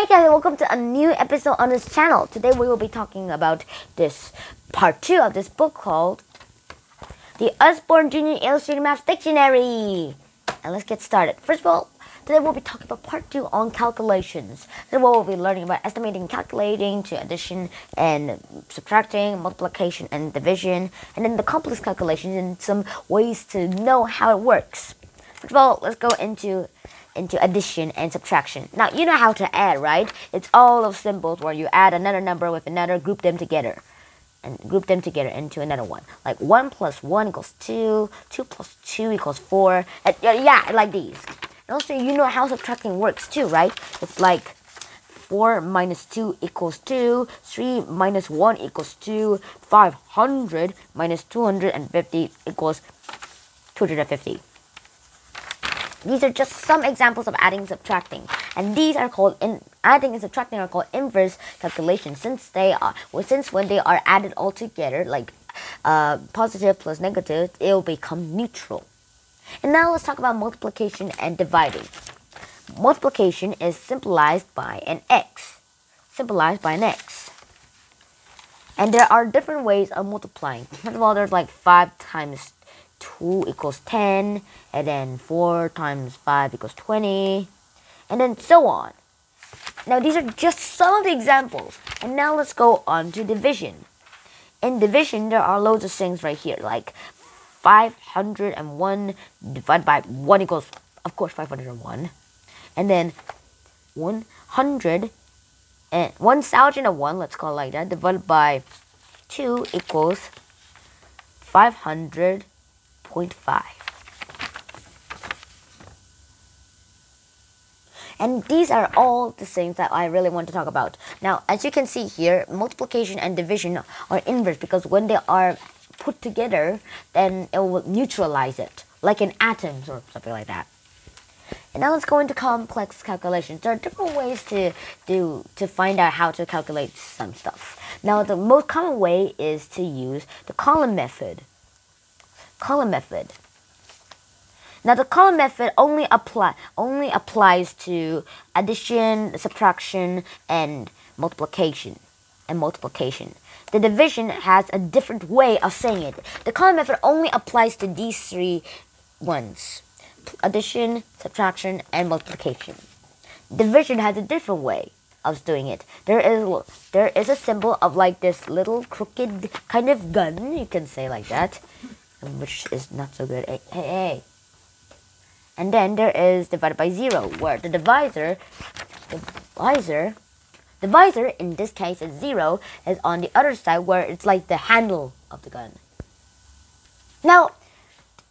Hi guys, welcome to a new episode on this channel. Today we will be talking about this part 2 of this book called The Usborne Junior Illustrated Math Dictionary. And let's get started. First of all, today we'll be talking about part 2 on calculations. Today we'll be learning about estimating, calculating, to addition and subtracting, multiplication and division, and then the complex calculations and some ways to know how it works. First of all, let's go into addition and subtraction. Now, you know how to add, right? It's all of symbols where you add another number with another, group them together into another one. Like 1 plus 1 equals 2, 2 plus 2 equals 4. Yeah, like these. And also, you know how subtracting works too, right? It's like 4 minus 2 equals 2, 3 minus 1 equals 2, 500 minus 250 equals 250. These are just some examples of adding and subtracting, and these are called adding and subtracting are called inverse calculations since when they are added all together, like positive plus negative, it will become neutral. And now let's talk about multiplication and dividing. Multiplication is symbolized by an x, and there are different ways of multiplying. First of all, there's like 5 times 2 equals 10, and then 4 times 5 equals 20, and then so on. Now, these are just some of the examples, and now let's go on to division. In division, there are loads of things right here, like 501 divided by 1 equals, of course, 501, and then 100 and 1001, let's call it like that, divided by 2 equals 500.5. And these are all the things that I really want to talk about. Now, as you can see here, multiplication and division are inverse because when they are put together, then it will neutralize it, like in atoms or something like that. And now let's go into complex calculations. There are different ways to find out how to calculate some stuff. Now, the most common way is to use the column method. Now, the column method only applies to addition, subtraction, and multiplication. The division has a different way of saying it. The column method only applies to these 3 ones: addition, subtraction, and multiplication. Division has a different way of doing it. There is a symbol of like this little crooked kind of gun, you can say like that, which is not so good. Hey. And then there is divided by 0, where the divisor in this case is 0, is on the other side where it's like the handle of the gun. Now,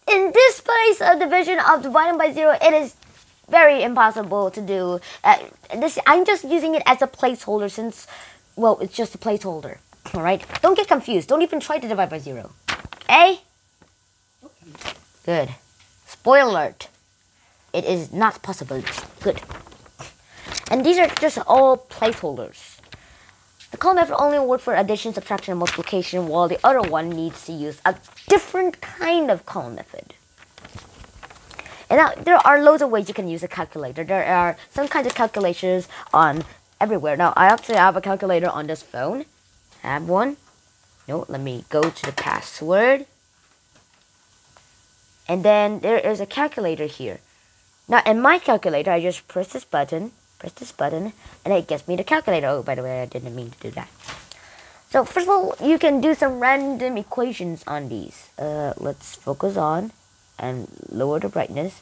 in this place of division of dividing by 0, it is very impossible to do. I'm just using it as a placeholder since, well, it's just a placeholder. Alright? Don't get confused. Don't even try to divide by 0. Okay? Good. Spoiler alert. It is not possible. Good. And these are just all placeholders. The column method only works for addition, subtraction, and multiplication, while the other one needs to use a different kind of column method. And now, there are loads of ways you can use a calculator. There are some kinds of calculators on everywhere. Now, I actually have a calculator on this phone. I have one. No, let me go to the password. And then there is a calculator here. Now, in my calculator, I just press this button, and it gets me the calculator. Oh, by the way, I didn't mean to do that. So, first of all, you can do some random equations on these. Let's focus on and lower the brightness.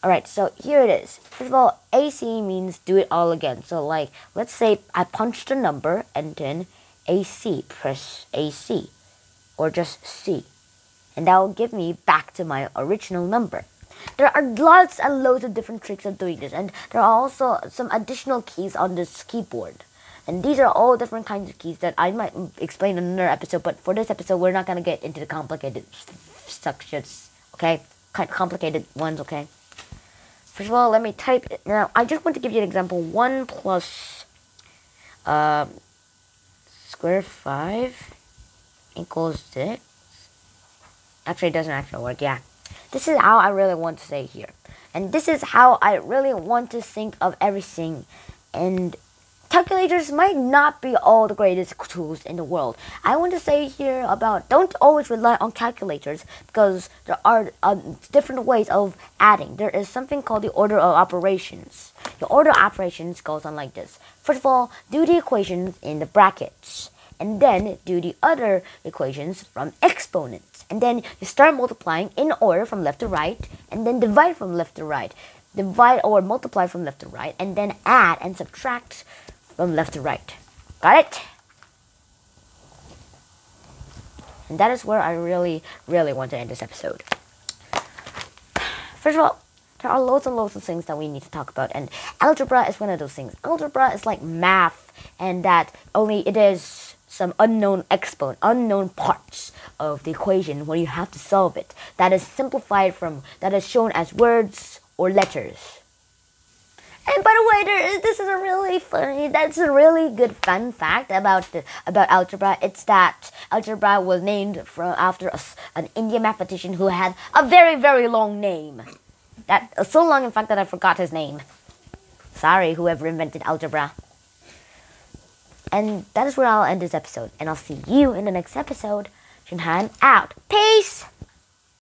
Alright, so here it is. First of all, AC means do it all again. So, like, let's say I punch the number and then AC, press AC, or just C. And that will give me back to my original number. There are lots and loads of different tricks of doing this, and there are also some additional keys on this keyboard. And these are all different kinds of keys that I might explain in another episode, but for this episode, we're not going to get into the complicated structures, okay? Complicated ones, okay? First of all, let me type it. Now, I just want to give you an example. 1 plus square 5 equals 6. Actually, it doesn't actually work, yeah. This is how I really want to say here. And this is how I really want to think of everything. And calculators might not be all the greatest tools in the world. I want to say here about don't always rely on calculators because there are different ways of adding. There is something called the order of operations. The order of operations goes on like this. First of all, do the equations in the brackets. And then do the other equations from exponents. And then you start multiplying in order from left to right. And then divide from left to right. Divide or multiply from left to right. And then add and subtract from left to right. Got it? And that is where I really, really want to end this episode. First of all, there are loads and loads of things that we need to talk about. And algebra is one of those things. Algebra is like math. And that only it is some unknown exponent, unknown parts of the equation where you have to solve it. That is simplified from, that is shown as words or letters. And by the way, this is a really funny, that's a really good fun fact about algebra. It's that algebra was named after an Indian mathematician who had a very, very long name. That so long, in fact, that I forgot his name. Sorry, whoever invented algebra. And that is where I'll end this episode. And I'll see you in the next episode. Junhan out. Peace!